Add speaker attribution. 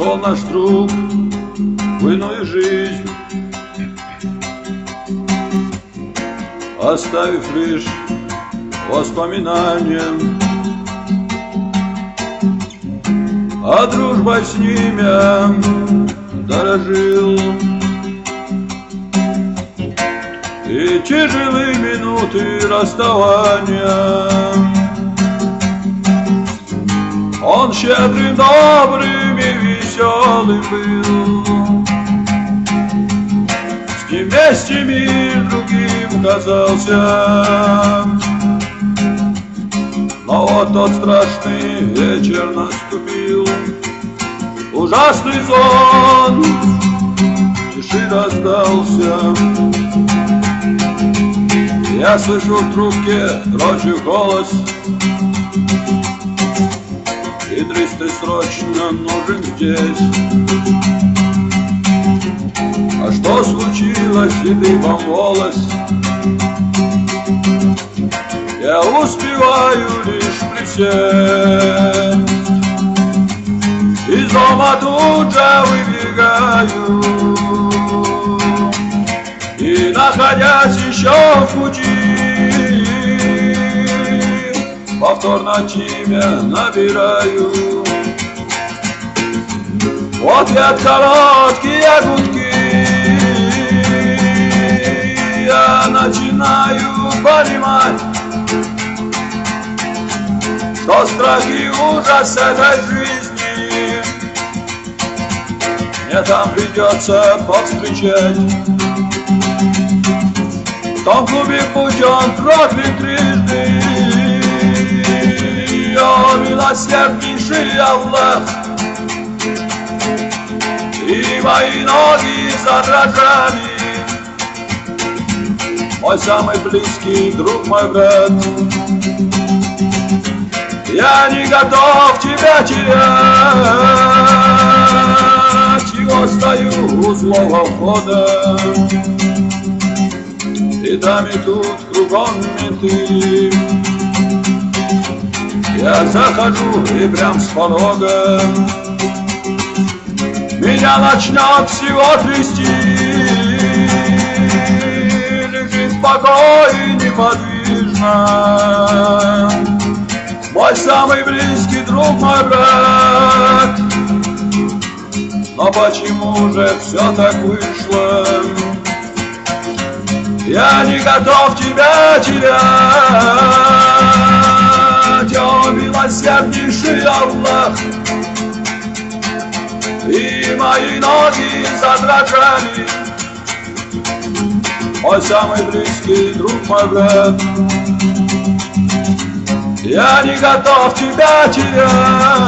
Speaker 1: ушел наш друг в иную жизнь, оставив лишь воспоминания, а дружбой с ними дорожил. И тяжелые минуты расставания он щедрым, добрым и веселым был. С ним вместе мир другим казался. Но вот тот страшный вечер наступил, ужасный сон в тиши раздался. Я слышу в трубке дрожью голос: Идрис, ты срочно нужен здесь. А что случилось, и дыбом волос? Я успеваю лишь присесть. Из дома тут же выбегаю, и, находясь еще в пути, повторно тебя набираю. Вот я короткие гудки, я начинаю понимать, что страх и ужас этой жизни мне там придется повстречать. В том клубе, будь он проклят трижды, о милосерднейший Аллах, и мои ноги задрожали. Мой самый близкий друг, мой брат, я не готов тебя терять, и вот стою у злого входа, и там и тут кругом менты. Я захожу и прям с порога меня начнет всего трясти. Лежит в покое неподвижно мой самый близкий друг, мой брат. Но почему же все так вышло? Я не готов тебя терять, о милосерднейший Аллах, и мои ноги задрожали. Мой самый близкий друг, мой брат, я не готов тебя терять.